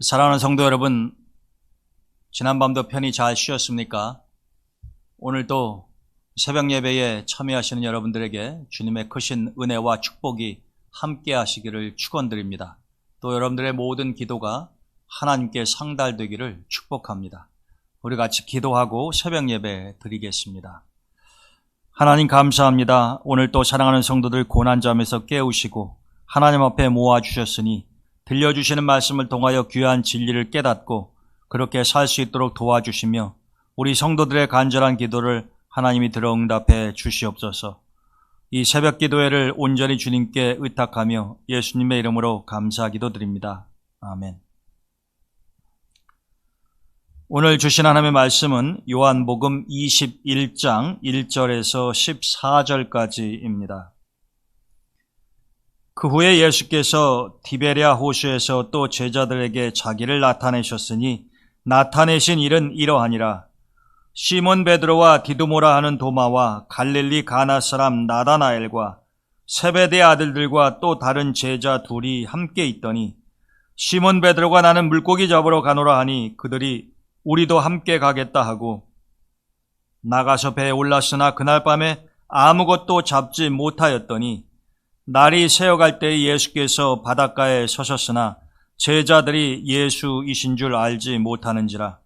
사랑하는 성도 여러분, 지난밤도 편히 잘 쉬었습니까? 오늘도 새벽 예배에 참여하시는 여러분들에게 주님의 크신 은혜와 축복이 함께 하시기를 축원드립니다. 또 여러분들의 모든 기도가 하나님께 상달되기를 축복합니다. 우리 같이 기도하고 새벽 예배 드리겠습니다. 하나님 감사합니다. 오늘 또 사랑하는 성도들 고난잠에서 깨우시고 하나님 앞에 모아주셨으니 들려주시는 말씀을 통하여 귀한 진리를 깨닫고 그렇게 살 수 있도록 도와주시며 우리 성도들의 간절한 기도를 하나님이 들어 응답해 주시옵소서. 이 새벽 기도회를 온전히 주님께 의탁하며 예수님의 이름으로 감사 기도드립니다. 아멘. 오늘 주신 하나님의 말씀은 요한복음 21장 1절에서 14절까지입니다. 그 후에 예수께서 디베랴 호수에서 또 제자들에게 자기를 나타내셨으니 나타내신 일은 이러하니라. 시몬 베드로와 디두모라 하는 도마와 갈릴리 가나 사람 나다나엘과 세베대 아들들과 또 다른 제자 둘이 함께 있더니 시몬 베드로가 나는 물고기 잡으러 가노라 하니 그들이 우리도 함께 가겠다 하고 나가서 배에 올랐으나 그날 밤에 아무것도 잡지 못하였더니 날이 새어갈 때에 예수께서 바닷가에 서셨으나 제자들이 예수이신 줄 알지 못하는지라.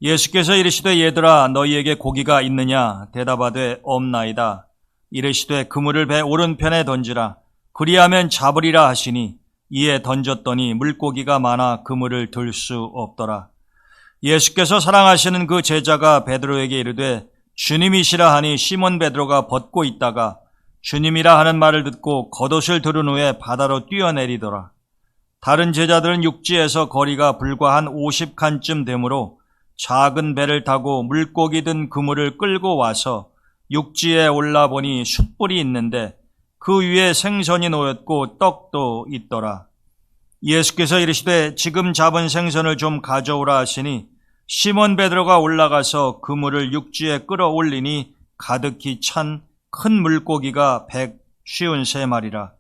예수께서 이르시되 얘들아 너희에게 고기가 있느냐 대답하되 없나이다. 이르시되 그물을 배 오른편에 던지라. 그리하면 잡으리라 하시니 이에 던졌더니 물고기가 많아 그물을 들 수 없더라. 예수께서 사랑하시는 그 제자가 베드로에게 이르되 주님이시라 하니 시몬 베드로가 벗고 있다가 주님이라 하는 말을 듣고 겉옷을 두른 후에 바다로 뛰어내리더라. 다른 제자들은 육지에서 거리가 불과 한 50칸쯤 되므로 작은 배를 타고 물고기 든 그물을 끌고 와서 육지에 올라보니 숯불이 있는데 그 위에 생선이 놓였고 떡도 있더라. 예수께서 이르시되 지금 잡은 생선을 좀 가져오라 하시니 시몬 베드로가 올라가서 그물을 육지에 끌어올리니 가득히 찬 큰 물고기가 153마리라.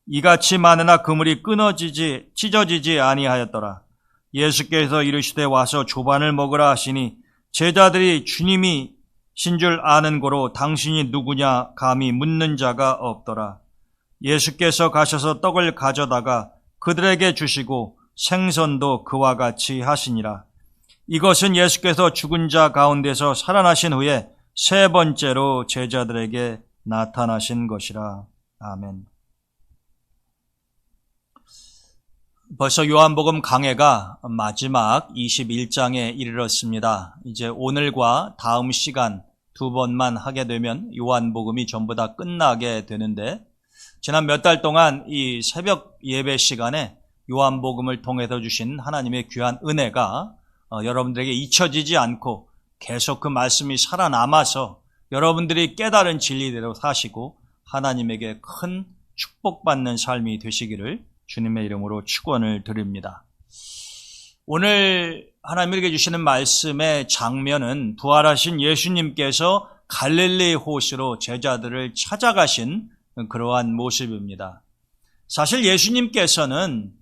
이같이 많으나 그물이 찢어지지 아니하였더라. 예수께서 이르시되 와서 조반을 먹으라 하시니 제자들이 주님이신 줄 아는 고로 당신이 누구냐 감히 묻는 자가 없더라. 예수께서 가셔서 떡을 가져다가 그들에게 주시고 생선도 그와 같이 하시니라. 이것은 예수께서 죽은 자 가운데서 살아나신 후에 세 번째로 제자들에게 나타나신 것이라. 아멘. 벌써 요한복음 강해가 마지막 21장에 이르렀습니다. 이제 오늘과 다음 시간 두 번만 하게 되면 요한복음이 전부 다 끝나게 되는데 지난 몇 달 동안 이 새벽 예배 시간에 요한복음을 통해서 주신 하나님의 귀한 은혜가 여러분들에게 잊혀지지 않고 계속 그 말씀이 살아남아서 여러분들이 깨달은 진리대로 사시고 하나님에게 큰 축복받는 삶이 되시기를 주님의 이름으로 축원을 드립니다. 오늘 하나님에게 주시는 말씀의 장면은 부활하신 예수님께서 갈릴리 호수로 제자들을 찾아가신 그러한 모습입니다. 사실 예수님께서는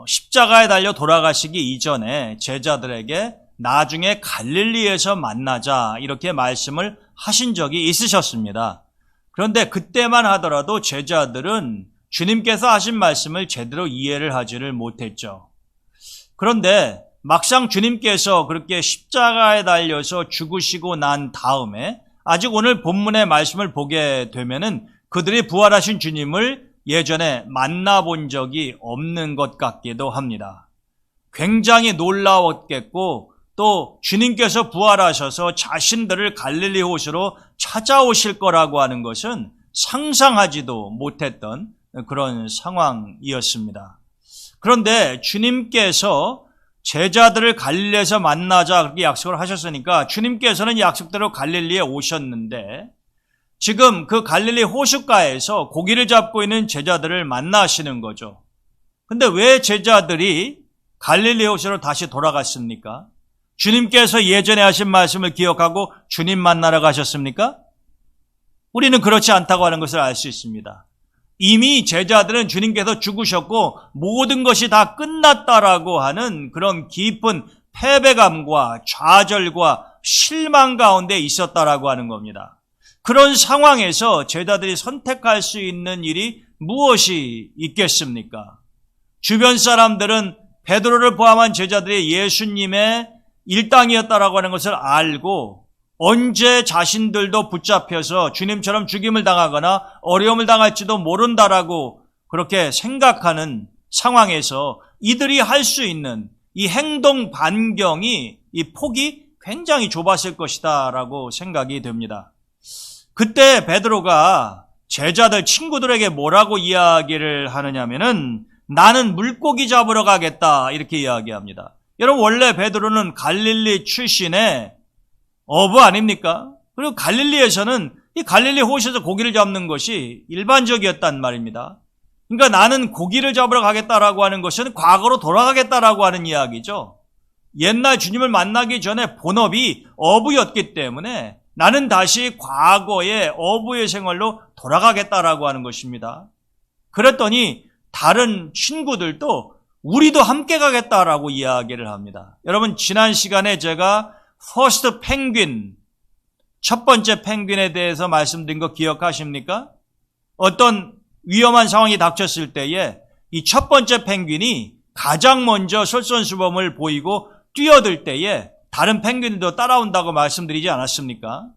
십자가에 달려 돌아가시기 이전에 제자들에게 나중에 갈릴리에서 만나자 이렇게 말씀을 하신 적이 있으셨습니다. 그런데 그때만 하더라도 제자들은 주님께서 하신 말씀을 제대로 이해를 하지를 못했죠. 그런데 막상 주님께서 그렇게 십자가에 달려서 죽으시고 난 다음에 아직 오늘 본문의 말씀을 보게 되면은 그들이 부활하신 주님을 예전에 만나본 적이 없는 것 같기도 합니다. 굉장히 놀라웠겠고 또 주님께서 부활하셔서 자신들을 갈릴리 호수로 찾아오실 거라고 하는 것은 상상하지도 못했던 그런 상황이었습니다. 그런데 주님께서 제자들을 갈릴리에서 만나자 그렇게 약속을 하셨으니까 주님께서는 약속대로 갈릴리에 오셨는데 지금 그 갈릴리 호숫가에서 고기를 잡고 있는 제자들을 만나시는 거죠. 근데 왜 제자들이 갈릴리 호수로 다시 돌아갔습니까? 주님께서 예전에 하신 말씀을 기억하고 주님 만나러 가셨습니까? 우리는 그렇지 않다고 하는 것을 알 수 있습니다. 이미 제자들은 주님께서 죽으셨고 모든 것이 다 끝났다라고 하는 그런 깊은 패배감과 좌절과 실망 가운데 있었다라고 하는 겁니다. 그런 상황에서 제자들이 선택할 수 있는 일이 무엇이 있겠습니까? 주변 사람들은 베드로를 포함한 제자들이 예수님의 일당이었다라고 하는 것을 알고 언제 자신들도 붙잡혀서 주님처럼 죽임을 당하거나 어려움을 당할지도 모른다라고 그렇게 생각하는 상황에서 이들이 할 수 있는 이 행동 반경이, 이 폭이 굉장히 좁았을 것이다라고 생각이 됩니다. 그때 베드로가 제자들 친구들에게 뭐라고 이야기를 하느냐면은 나는 물고기 잡으러 가겠다 이렇게 이야기합니다. 여러분 원래 베드로는 갈릴리 출신의 어부 아닙니까? 그리고 갈릴리에서는 이 갈릴리 호수에서 고기를 잡는 것이 일반적이었단 말입니다. 그러니까 나는 고기를 잡으러 가겠다라고 하는 것은 과거로 돌아가겠다라고 하는 이야기죠. 옛날 주님을 만나기 전에 본업이 어부였기 때문에 나는 다시 과거의 어부의 생활로 돌아가겠다라고 하는 것입니다. 그랬더니 다른 친구들도 우리도 함께 가겠다라고 이야기를 합니다. 여러분 지난 시간에 제가 퍼스트 펭귄, 첫 번째 펭귄에 대해서 말씀드린 거 기억하십니까? 어떤 위험한 상황이 닥쳤을 때에 이 첫 번째 펭귄이 가장 먼저 솔선수범을 보이고 뛰어들 때에 다른 펭귄들도 따라온다고 말씀드리지 않았습니까?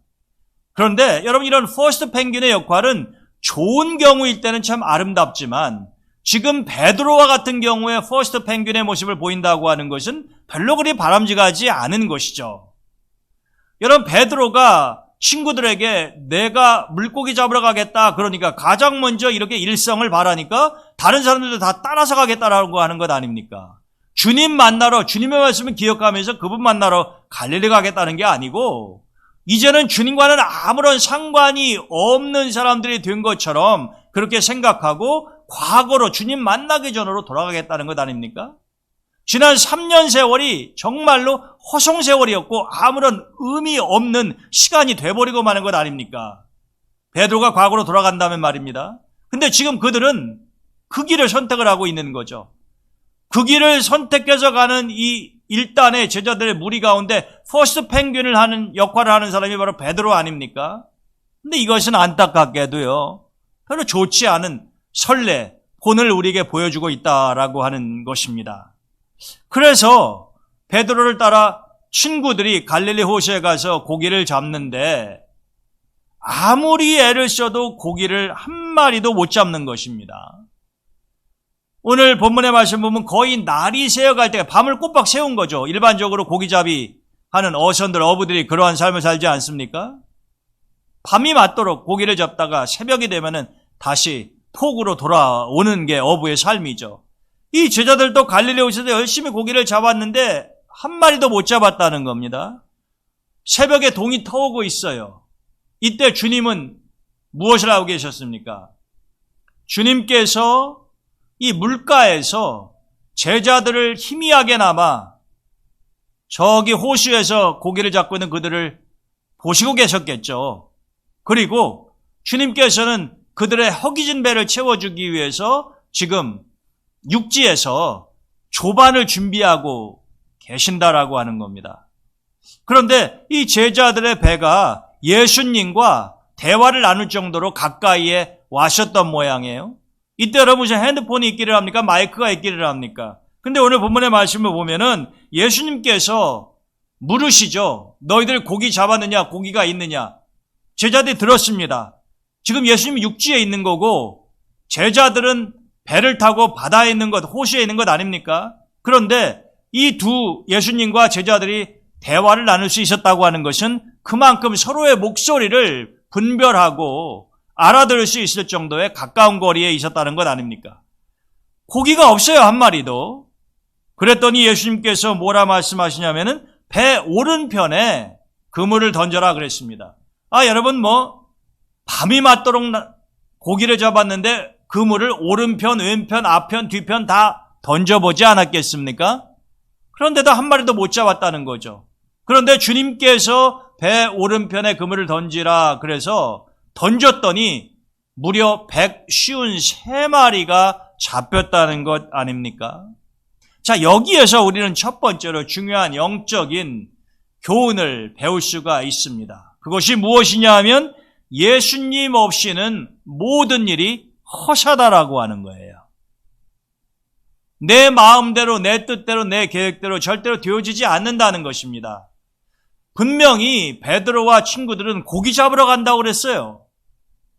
그런데 여러분 이런 퍼스트 펭귄의 역할은 좋은 경우일 때는 참 아름답지만 지금 베드로와 같은 경우에 퍼스트 펭귄의 모습을 보인다고 하는 것은 별로 그리 바람직하지 않은 것이죠. 여러분 베드로가 친구들에게 내가 물고기 잡으러 가겠다 그러니까 가장 먼저 이렇게 일성을 바라니까 다른 사람들도 다 따라서 가겠다라고 하는 것 아닙니까? 주님 만나러 주님의 말씀을 기억하면서 그분 만나러 갈릴리 가겠다는 게 아니고 이제는 주님과는 아무런 상관이 없는 사람들이 된 것처럼 그렇게 생각하고 과거로 주님 만나기 전으로 돌아가겠다는 것 아닙니까? 지난 3년 세월이 정말로 허송세월이었고 아무런 의미 없는 시간이 돼버리고 마는 것 아닙니까? 베드로가 과거로 돌아간다면 말입니다. 근데 지금 그들은 그 길을 선택을 하고 있는 거죠. 그 길을 선택해서 가는 이 일단의 제자들의 무리 가운데 퍼스트 펭귄을 하는 역할을 하는 사람이 바로 베드로 아닙니까? 근데 이것은 안타깝게도요. 별로 좋지 않은 선례, 본을 우리에게 보여주고 있다라고 하는 것입니다. 그래서 베드로를 따라 친구들이 갈릴리 호수에 가서 고기를 잡는데 아무리 애를 써도 고기를 한 마리도 못 잡는 것입니다. 오늘 본문의 말씀 보면 거의 날이 새어갈 때 밤을 꼬박 새운 거죠. 일반적으로 고기잡이 하는 어선들, 어부들이 그러한 삶을 살지 않습니까? 밤이 맞도록 고기를 잡다가 새벽이 되면은 다시 폭으로 돌아오는 게 어부의 삶이죠. 이 제자들도 갈릴리 호수에서 열심히 고기를 잡았는데 한 마리도 못 잡았다는 겁니다. 새벽에 동이 터오고 있어요. 이때 주님은 무엇을 하고 계셨습니까? 주님께서 이 물가에서 제자들을 희미하게나마 저기 호수에서 고기를 잡고 있는 그들을 보시고 계셨겠죠. 그리고 주님께서는 그들의 허기진 배를 채워주기 위해서 지금 육지에서 조반을 준비하고 계신다라고 하는 겁니다. 그런데 이 제자들의 배가 예수님과 대화를 나눌 정도로 가까이에 와셨던 모양이에요. 이때 여러분 무슨 핸드폰이 있기를 합니까? 마이크가 있기를 합니까? 근데 오늘 본문의 말씀을 보면은 예수님께서 물으시죠. 너희들 고기 잡았느냐? 고기가 있느냐? 제자들이 들었습니다. 지금 예수님이 육지에 있는 거고 제자들은 배를 타고 바다에 있는 것, 호수에 있는 것 아닙니까? 그런데 이 두 예수님과 제자들이 대화를 나눌 수 있었다고 하는 것은 그만큼 서로의 목소리를 분별하고 알아들을 수 있을 정도의 가까운 거리에 있었다는 것 아닙니까? 고기가 없어요, 한 마리도. 그랬더니 예수님께서 뭐라 말씀하시냐면은 배 오른편에 그물을 던져라 그랬습니다. 여러분 밤이 맞도록 고기를 잡았는데 그물을 오른편, 왼편, 앞편, 뒤편 다 던져보지 않았겠습니까? 그런데도 한 마리도 못 잡았다는 거죠. 그런데 주님께서 배 오른편에 그물을 던지라 그래서 던졌더니 무려 153마리가 잡혔다는 것 아닙니까? 자, 여기에서 우리는 첫 번째로 중요한 영적인 교훈을 배울 수가 있습니다. 그것이 무엇이냐 하면 예수님 없이는 모든 일이 허사다라고 하는 거예요. 내 마음대로, 내 뜻대로, 내 계획대로 절대로 되어지지 않는다는 것입니다. 분명히 베드로와 친구들은 고기 잡으러 간다고 그랬어요.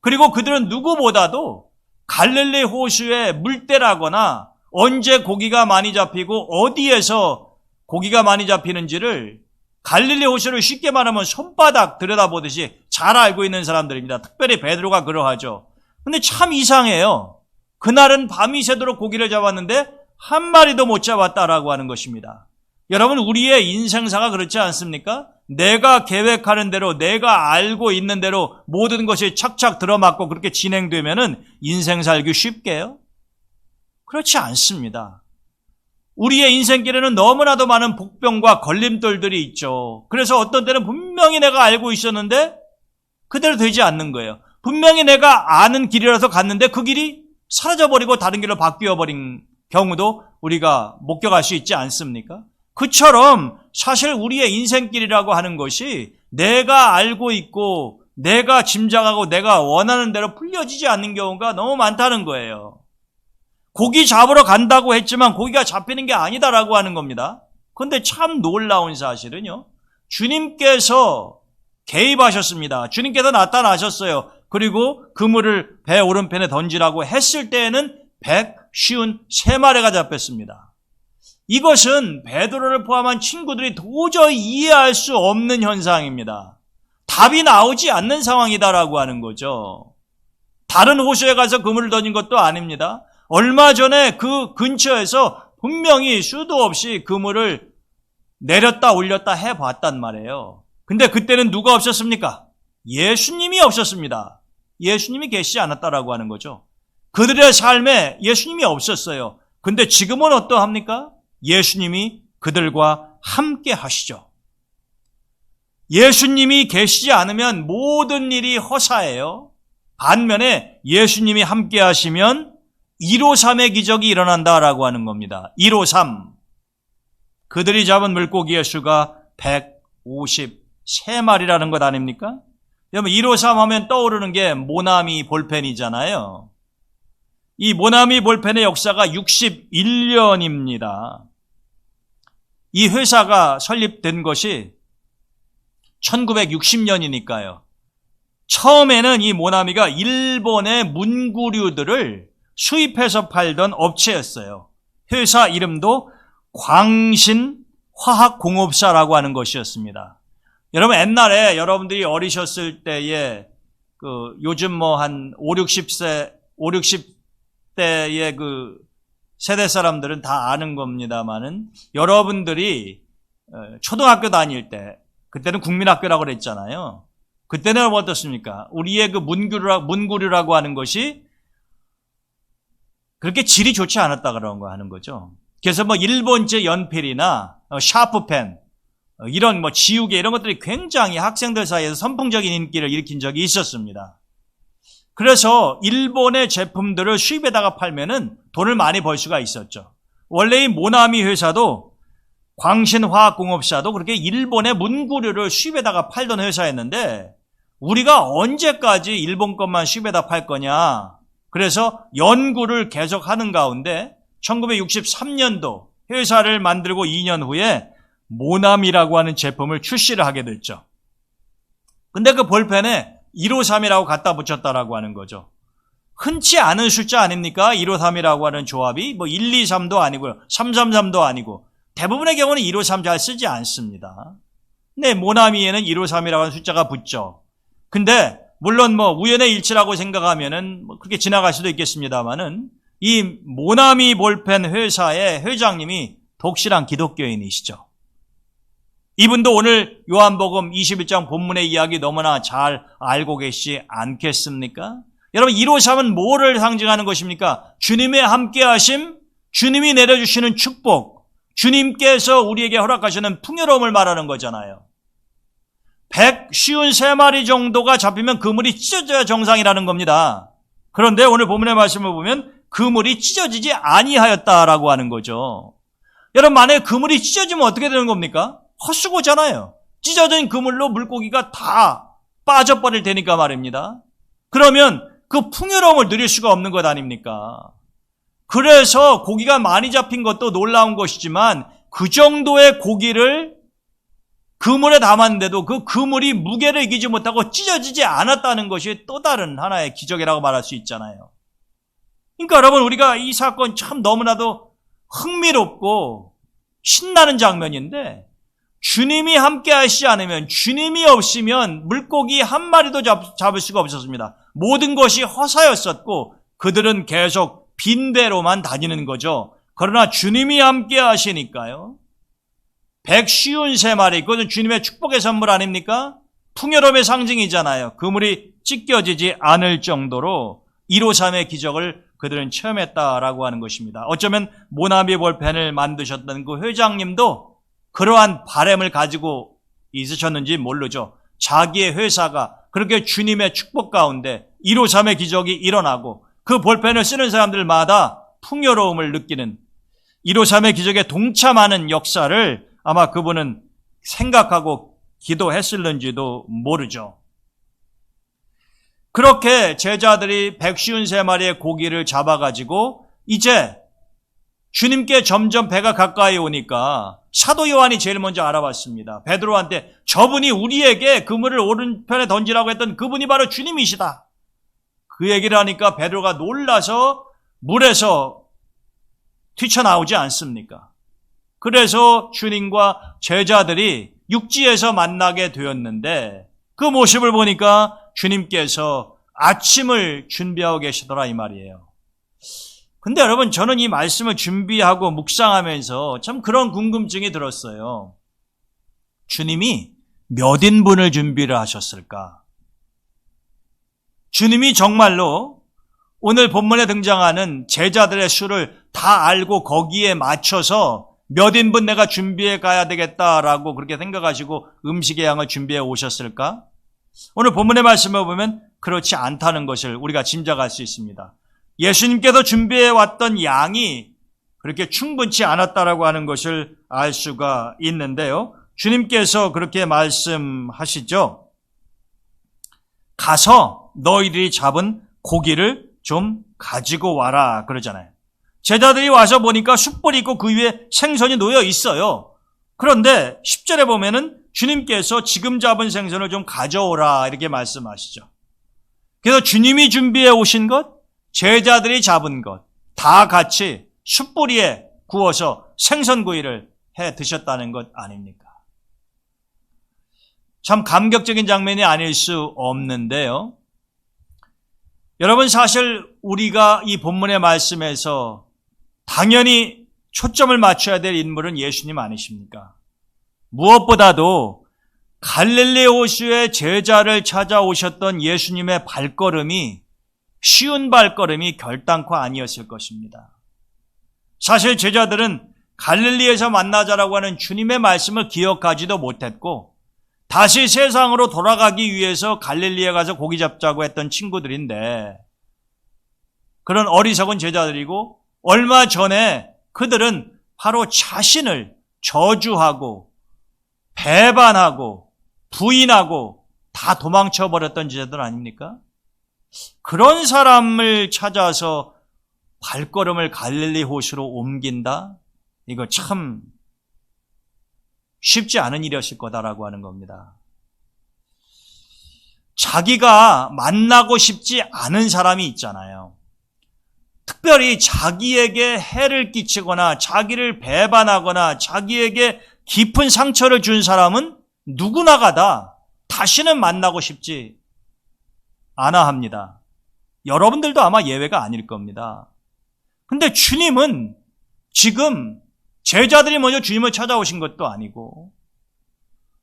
그리고 그들은 누구보다도 갈릴리 호수에 물때라거나 언제 고기가 많이 잡히고 어디에서 고기가 많이 잡히는지를 갈릴리 호수를 쉽게 말하면 손바닥 들여다보듯이 잘 알고 있는 사람들입니다. 특별히 베드로가 그러하죠. 근데 참 이상해요. 그날은 밤이 새도록 고기를 잡았는데 한 마리도 못 잡았다라고 하는 것입니다. 여러분, 우리의 인생사가 그렇지 않습니까? 내가 계획하는 대로, 내가 알고 있는 대로 모든 것이 착착 들어맞고 그렇게 진행되면은 인생 살기 쉽게요? 그렇지 않습니다. 우리의 인생길에는 너무나도 많은 복병과 걸림돌들이 있죠. 그래서 어떤 때는 분명히 내가 알고 있었는데 그대로 되지 않는 거예요. 분명히 내가 아는 길이라서 갔는데 그 길이 사라져버리고 다른 길로 바뀌어버린 경우도 우리가 목격할 수 있지 않습니까? 그처럼 사실 우리의 인생길이라고 하는 것이 내가 알고 있고 내가 짐작하고 내가 원하는 대로 풀려지지 않는 경우가 너무 많다는 거예요. 고기 잡으러 간다고 했지만 고기가 잡히는 게 아니다라고 하는 겁니다. 그런데 참 놀라운 사실은요, 주님께서 개입하셨습니다. 주님께서 나타나셨어요. 그리고 그물을 배 오른편에 던지라고 했을 때에는 153마리가 잡혔습니다. 이것은 베드로를 포함한 친구들이 도저히 이해할 수 없는 현상입니다. 답이 나오지 않는 상황이다라고 하는 거죠. 다른 호수에 가서 그물을 던진 것도 아닙니다. 얼마 전에 그 근처에서 분명히 수도 없이 그물을 내렸다 올렸다 해봤단 말이에요. 근데 그때는 누가 없었습니까? 예수님이 없었습니다. 예수님이 계시지 않았다라고 하는 거죠. 그들의 삶에 예수님이 없었어요. 근데 지금은 어떠합니까? 예수님이 그들과 함께 하시죠. 예수님이 계시지 않으면 모든 일이 허사예요. 반면에 예수님이 함께 하시면 153의 기적이 일어난다라고 하는 겁니다. 153. 그들이 잡은 물고기의 수가 153마리라는 것 아닙니까? 여러분, 153 하면 떠오르는 게 모나미 볼펜이잖아요. 이 모나미 볼펜의 역사가 61년입니다. 이 회사가 설립된 것이 1960년이니까요. 처음에는 이 모나미가 일본의 문구류들을 수입해서 팔던 업체였어요. 회사 이름도 광신화학공업사라고 하는 것이었습니다. 여러분, 옛날에 여러분들이 어리셨을 때에 요즘 뭐 한 50대의 그 세대 사람들은 다 아는 겁니다만은, 여러분들이 초등학교 다닐 때, 그때는 국민학교라고 그랬잖아요. 그때는 어떻습니까? 우리의 그 문구류라고 하는 것이 그렇게 질이 좋지 않았다 그런 거 하는 거죠. 그래서 뭐 일본제 연필이나 샤프펜, 이런 뭐 지우개 이런 것들이 굉장히 학생들 사이에서 선풍적인 인기를 일으킨 적이 있었습니다. 그래서 일본의 제품들을 수입에다가 팔면은 돈을 많이 벌 수가 있었죠. 원래 이 모나미 회사도, 광신화학공업사도 그렇게 일본의 문구류를 수입에다가 팔던 회사였는데, 우리가 언제까지 일본 것만 수입에다 팔 거냐. 그래서 연구를 계속하는 가운데 1963년도 회사를 만들고 2년 후에 모나미라고 하는 제품을 출시를 하게 됐죠. 근데 그 볼펜에 153이라고 갖다 붙였다라고 하는 거죠. 흔치 않은 숫자 아닙니까? 153이라고 하는 조합이 뭐 123도 아니고요. 333도 아니고, 대부분의 경우는 153 잘 쓰지 않습니다. 근데 모나미에는 153이라고 하는 숫자가 붙죠. 근데 물론 뭐 우연의 일치라고 생각하면은 뭐 그렇게 지나갈 수도 있겠습니다만은, 이 모나미 볼펜 회사의 회장님이 독실한 기독교인이시죠. 이분도 오늘 요한복음 21장 본문의 이야기 너무나 잘 알고 계시지 않겠습니까? 여러분, 153은 뭐를 상징하는 것입니까? 주님의 함께하심, 주님이 내려주시는 축복, 주님께서 우리에게 허락하시는 풍요로움을 말하는 거잖아요. 153마리 정도가 잡히면 그물이 찢어져야 정상이라는 겁니다. 그런데 오늘 본문의 말씀을 보면 그물이 찢어지지 아니하였다라고 하는 거죠. 여러분, 만약에 그물이 찢어지면 어떻게 되는 겁니까? 헛수고잖아요. 찢어진 그물로 물고기가 다 빠져버릴 테니까 말입니다. 그러면 그 풍요로움을 누릴 수가 없는 것 아닙니까? 그래서 고기가 많이 잡힌 것도 놀라운 것이지만 그 정도의 고기를 그물에 담았는데도 그 그물이 무게를 이기지 못하고 찢어지지 않았다는 것이 또 다른 하나의 기적이라고 말할 수 있잖아요. 그러니까 여러분, 우리가 이 사건 참 너무나도 흥미롭고 신나는 장면인데, 주님이 함께 하시지 않으면, 주님이 없으면 물고기 한 마리도 잡을 수가 없었습니다. 모든 것이 허사였었고 그들은 계속 빈대로만 다니는 거죠. 그러나 주님이 함께 하시니까요. 153마리, 그것은 주님의 축복의 선물 아닙니까? 풍요로움의 상징이잖아요. 그물이 찢겨지지 않을 정도로 153의 기적을 그들은 체험했다라고 하는 것입니다. 어쩌면 모나미 볼펜을 만드셨던 그 회장님도 그러한 바람을 가지고 있으셨는지 모르죠. 자기의 회사가 그렇게 주님의 축복 가운데 153의 기적이 일어나고 그 볼펜을 쓰는 사람들마다 풍요로움을 느끼는 153의 기적에 동참하는 역사를 아마 그분은 생각하고 기도했을는지도 모르죠. 그렇게 제자들이 153마리의 고기를 잡아가지고 이제 주님께 점점 배가 가까이 오니까 사도 요한이 제일 먼저 알아봤습니다. 베드로한테 저분이 우리에게 그물을 오른편에 던지라고 했던 그분이 바로 주님이시다. 그 얘기를 하니까 베드로가 놀라서 물에서 튀쳐나오지 않습니까? 그래서 주님과 제자들이 육지에서 만나게 되었는데 그 모습을 보니까 주님께서 아침을 준비하고 계시더라 이 말이에요. 근데 여러분, 저는 이 말씀을 준비하고 묵상하면서 참 그런 궁금증이 들었어요. 주님이 몇 인분을 준비를 하셨을까? 주님이 정말로 오늘 본문에 등장하는 제자들의 수를 다 알고 거기에 맞춰서 몇 인분 내가 준비해 가야 되겠다라고 그렇게 생각하시고 음식의 양을 준비해 오셨을까? 오늘 본문의 말씀을 보면 그렇지 않다는 것을 우리가 짐작할 수 있습니다. 예수님께서 준비해 왔던 양이 그렇게 충분치 않았다라고 하는 것을 알 수가 있는데요. 주님께서 그렇게 말씀하시죠. 가서 너희들이 잡은 고기를 좀 가지고 와라 그러잖아요. 제자들이 와서 보니까 숯불이 있고 그 위에 생선이 놓여 있어요. 그런데 10절에 보면은 주님께서 지금 잡은 생선을 좀 가져오라 이렇게 말씀하시죠. 그래서 주님이 준비해 오신 것, 제자들이 잡은 것 다 같이 숯불에 구워서 생선구이를 해 드셨다는 것 아닙니까? 참 감격적인 장면이 아닐 수 없는데요. 여러분, 사실 우리가 이 본문의 말씀에서 당연히 초점을 맞춰야 될 인물은 예수님 아니십니까? 무엇보다도 갈릴리 호수의 제자를 찾아오셨던 예수님의 발걸음이 쉬운 발걸음이 결단코 아니었을 것입니다. 사실 제자들은 갈릴리에서 만나자라고 하는 주님의 말씀을 기억하지도 못했고 다시 세상으로 돌아가기 위해서 갈릴리에 가서 고기 잡자고 했던 친구들인데 그런 어리석은 제자들이고 얼마 전에 그들은 바로 자신을 저주하고 배반하고 부인하고 다 도망쳐버렸던 제자들 아닙니까? 그런 사람을 찾아서 발걸음을 갈릴리 호수로 옮긴다? 이거 참 쉽지 않은 일이었을 거다라고 하는 겁니다. 자기가 만나고 싶지 않은 사람이 있잖아요. 특별히 자기에게 해를 끼치거나 자기를 배반하거나 자기에게 깊은 상처를 준 사람은 누구나가 다시는 만나고 싶지 않아 합니다. 여러분들도 아마 예외가 아닐 겁니다. 근데 주님은 지금 제자들이 먼저 주님을 찾아오신 것도 아니고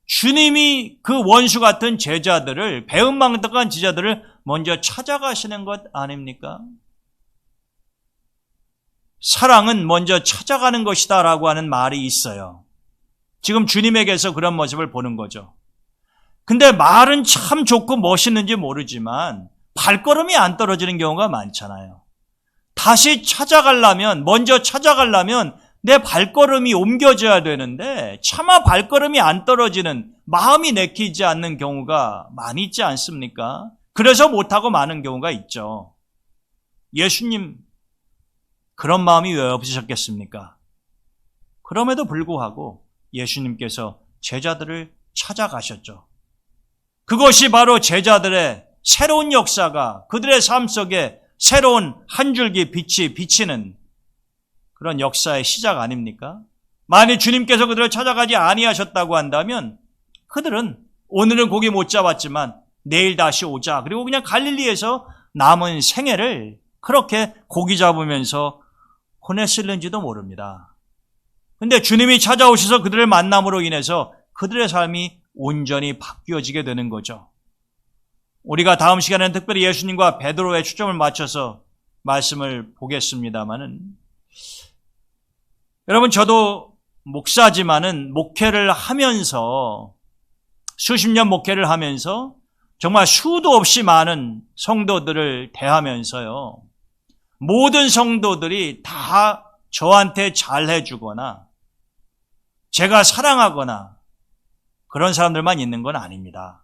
주님이 그 원수 같은 제자들을, 배은망덕한 제자들을 먼저 찾아가시는 것 아닙니까? 사랑은 먼저 찾아가는 것이다 라고 하는 말이 있어요. 지금 주님에게서 그런 모습을 보는 거죠. 근데 말은 참 좋고 멋있는지 모르지만 발걸음이 안 떨어지는 경우가 많잖아요. 다시 찾아가려면, 먼저 찾아가려면 내 발걸음이 옮겨져야 되는데 차마 발걸음이 안 떨어지는, 마음이 내키지 않는 경우가 많이 있지 않습니까? 그래서 못하고 마는 경우가 있죠. 예수님 그런 마음이 왜 없으셨겠습니까? 그럼에도 불구하고 예수님께서 제자들을 찾아가셨죠. 그것이 바로 제자들의 새로운 역사가 그들의 삶 속에 새로운 한 줄기 빛이 비치는 그런 역사의 시작 아닙니까? 만일 주님께서 그들을 찾아가지 아니하셨다고 한다면 그들은 오늘은 고기 못 잡았지만 내일 다시 오자, 그리고 그냥 갈릴리에서 남은 생애를 그렇게 고기 잡으면서 보냈을는지도 모릅니다. 근데 주님이 찾아오셔서 그들을 만남으로 인해서 그들의 삶이 온전히 바뀌어지게 되는 거죠. 우리가 다음 시간에는 특별히 예수님과 베드로의 초점을 맞춰서 말씀을 보겠습니다마는, 여러분, 저도 목사지만은 목회를 하면서, 수십 년 목회를 하면서 정말 수도 없이 많은 성도들을 대하면서요, 모든 성도들이 다 저한테 잘해주거나 제가 사랑하거나 그런 사람들만 있는 건 아닙니다.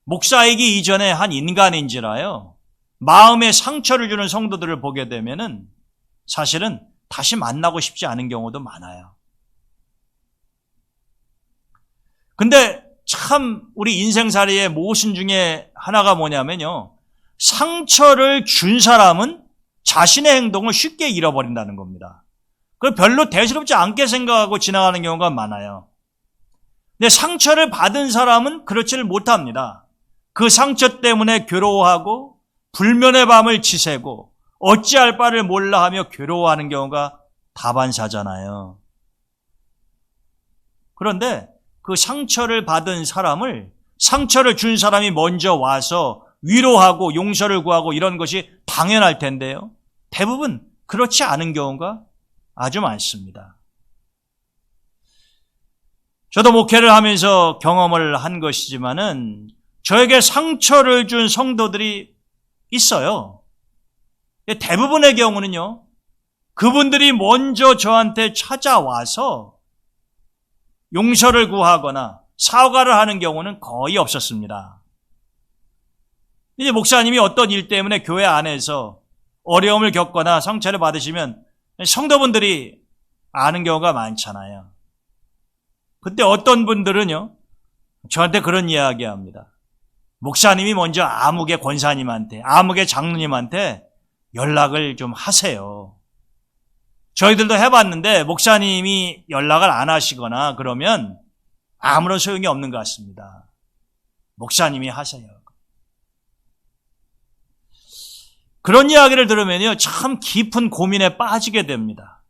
목사이기 이전에 한 인간인지라요, 마음에 상처를 주는 성도들을 보게 되면은 사실은 다시 만나고 싶지 않은 경우도 많아요. 근데 참 우리 인생살이의 모순 중에 하나가 뭐냐면요, 상처를 준 사람은 자신의 행동을 쉽게 잃어버린다는 겁니다. 그걸 별로 대수롭지 않게 생각하고 지나가는 경우가 많아요. 근데 상처를 받은 사람은 그렇지를 못합니다. 그 상처 때문에 괴로워하고 불면의 밤을 지새고 어찌할 바를 몰라 하며 괴로워하는 경우가 다반사잖아요. 그런데 그 상처를 받은 사람을, 상처를 준 사람이 먼저 와서 위로하고 용서를 구하고 이런 것이 당연할 텐데요, 대부분 그렇지 않은 경우가 아주 많습니다. 저도 목회를 하면서 경험을 한 것이지만은 저에게 상처를 준 성도들이 있어요. 대부분의 경우는요, 그분들이 먼저 저한테 찾아와서 용서를 구하거나 사과를 하는 경우는 거의 없었습니다. 이제 목사님이 어떤 일 때문에 교회 안에서 어려움을 겪거나 상처를 받으시면 성도분들이 아는 경우가 많잖아요. 그때 어떤 분들은요, 저한테 그런 이야기 합니다. 목사님이 먼저 아무개 권사님한테, 아무개 장로님한테 연락을 좀 하세요. 저희들도 해봤는데 목사님이 연락을 안 하시거나 그러면 아무런 소용이 없는 것 같습니다. 목사님이 하세요. 그런 이야기를 들으면요, 참 깊은 고민에 빠지게 됩니다.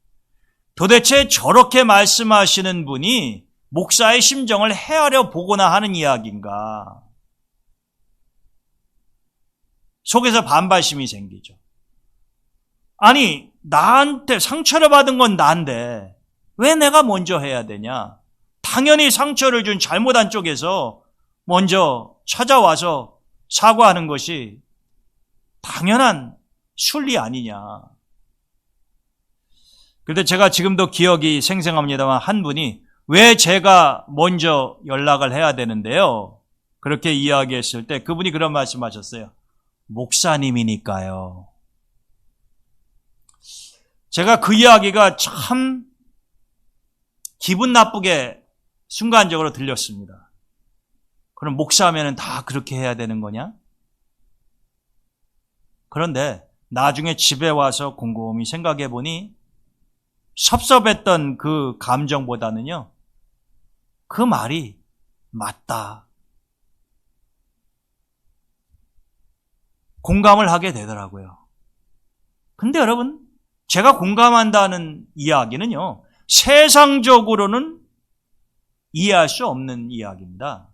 도대체 저렇게 말씀하시는 분이 목사의 심정을 헤아려 보거나 하는 이야기인가? 속에서 반발심이 생기죠. 아니, 나한테 상처를 받은 건 나인데 왜 내가 먼저 해야 되냐? 당연히 상처를 준 잘못한 쪽에서 먼저 찾아와서 사과하는 것이 당연한 순리 아니냐. 그런데 제가 지금도 기억이 생생합니다만 한 분이 왜 제가 먼저 연락을 해야 되는데요, 그렇게 이야기했을 때 그분이 그런 말씀하셨어요. 목사님이니까요. 제가 그 이야기가 참 기분 나쁘게 순간적으로 들렸습니다. 그럼 목사하면 다 그렇게 해야 되는 거냐? 그런데 나중에 집에 와서 곰곰이 생각해 보니 섭섭했던 그 감정보다는요, 그 말이 맞다, 공감을 하게 되더라고요. 근데 여러분, 제가 공감한다는 이야기는요, 세상적으로는 이해할 수 없는 이야기입니다.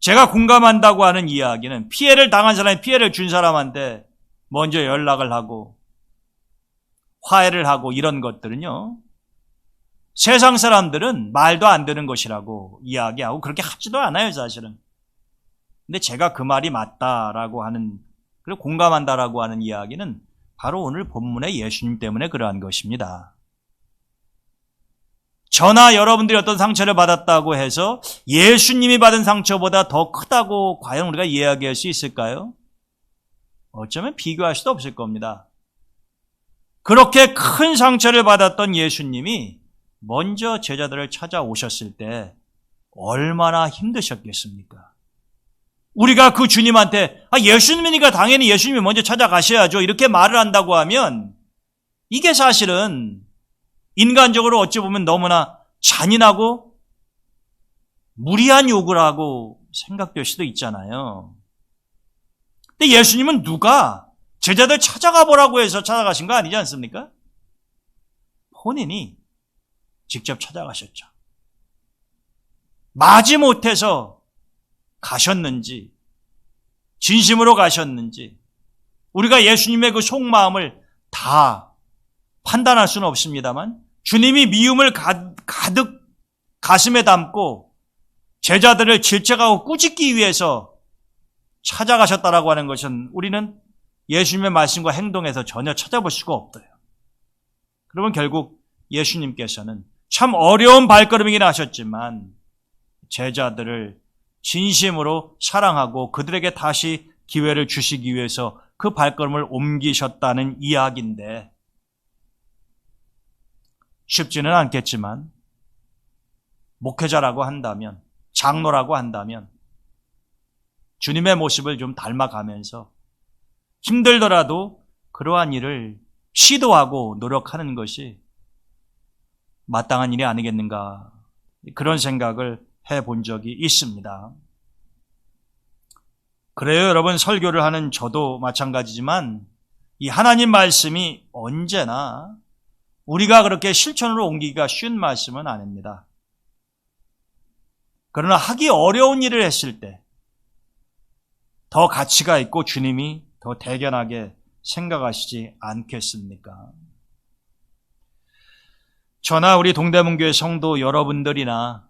제가 공감한다고 하는 이야기는 피해를 당한 사람이 피해를 준 사람한테 먼저 연락을 하고 화해를 하고 이런 것들은요, 세상 사람들은 말도 안 되는 것이라고 이야기하고 그렇게 하지도 않아요, 사실은. 근데 제가 그 말이 맞다라고 하는, 그리고 공감한다라고 하는 이야기는 바로 오늘 본문의 예수님 때문에 그러한 것입니다. 저나 여러분들이 어떤 상처를 받았다고 해서 예수님이 받은 상처보다 더 크다고 과연 우리가 이야기할 수 있을까요? 어쩌면 비교할 수도 없을 겁니다. 그렇게 큰 상처를 받았던 예수님이 먼저 제자들을 찾아오셨을 때 얼마나 힘드셨겠습니까? 우리가 그 주님한테 예수님이니까 당연히 예수님이 먼저 찾아가셔야죠, 이렇게 말을 한다고 하면 이게 사실은 인간적으로 어찌 보면 너무나 잔인하고 무리한 요구를 하고 생각될 수도 있잖아요. 근데 예수님은 누가 제자들 찾아가 보라고 해서 찾아가신 거 아니지 않습니까? 본인이 직접 찾아가셨죠. 마지못해서 가셨는지, 진심으로 가셨는지, 우리가 예수님의 그 속마음을 다 판단할 수는 없습니다만, 주님이 미움을 가득 가슴에 담고 제자들을 질책하고 꾸짖기 위해서 찾아가셨다라고 하는 것은 우리는 예수님의 말씀과 행동에서 전혀 찾아볼 수가 없어요. 그러면 결국 예수님께서는 참 어려운 발걸음이긴 하셨지만 제자들을 진심으로 사랑하고 그들에게 다시 기회를 주시기 위해서 그 발걸음을 옮기셨다는 이야기인데, 쉽지는 않겠지만 목회자라고 한다면, 장로라고 한다면 주님의 모습을 좀 닮아가면서 힘들더라도 그러한 일을 시도하고 노력하는 것이 마땅한 일이 아니겠는가, 그런 생각을 해본 적이 있습니다. 그래요, 여러분, 설교를 하는 저도 마찬가지지만 이 하나님 말씀이 언제나 우리가 그렇게 실천으로 옮기기가 쉬운 말씀은 아닙니다. 그러나 하기 어려운 일을 했을 때 더 가치가 있고 주님이 더 대견하게 생각하시지 않겠습니까? 저나 우리 동대문교회 성도 여러분들이나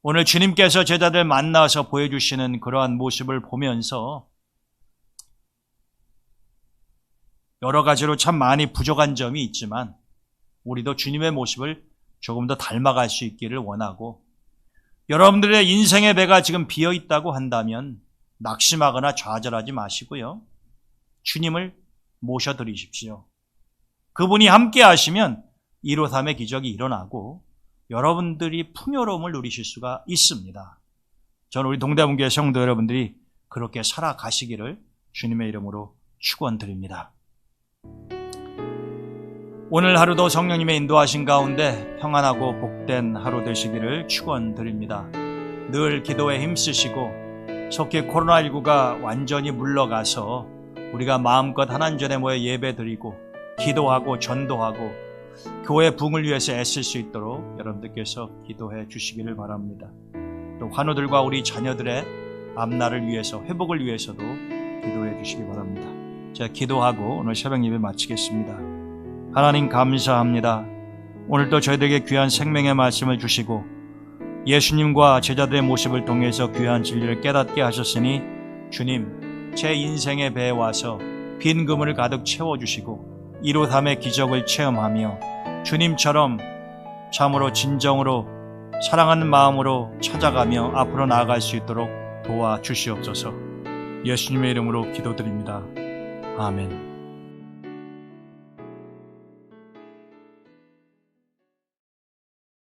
오늘 주님께서 제자들 만나서 보여주시는 그러한 모습을 보면서 여러 가지로 참 많이 부족한 점이 있지만 우리도 주님의 모습을 조금 더 닮아갈 수 있기를 원하고, 여러분들의 인생의 배가 지금 비어 있다고 한다면 낙심하거나 좌절하지 마시고요, 주님을 모셔드리십시오. 그분이 함께 하시면 153의 기적이 일어나고 여러분들이 풍요로움을 누리실 수가 있습니다. 저는 우리 동대문교회 성도 여러분들이 그렇게 살아가시기를 주님의 이름으로 축원드립니다. 오늘 하루도 성령님의 인도하신 가운데 평안하고 복된 하루 되시기를 축원드립니다. 늘 기도에 힘쓰시고 속히 코로나19가 완전히 물러가서 우리가 마음껏 하나님전에 모여 예배드리고 기도하고 전도하고 교회 부흥을 위해서 애쓸 수 있도록 여러분들께서 기도해 주시기를 바랍니다. 또 환우들과 우리 자녀들의 앞날을 위해서, 회복을 위해서도 기도해 주시기 바랍니다. 제가 기도하고 오늘 새벽 예배 마치겠습니다. 하나님 감사합니다. 오늘도 저희들에게 귀한 생명의 말씀을 주시고 예수님과 제자들의 모습을 통해서 귀한 진리를 깨닫게 하셨으니 주님, 제 인생의 배에 와서 빈 그물을 가득 채워주시고 153의 기적을 체험하며 주님처럼 참으로 진정으로 사랑하는 마음으로 찾아가며 앞으로 나아갈 수 있도록 도와주시옵소서. 예수님의 이름으로 기도드립니다. 아멘.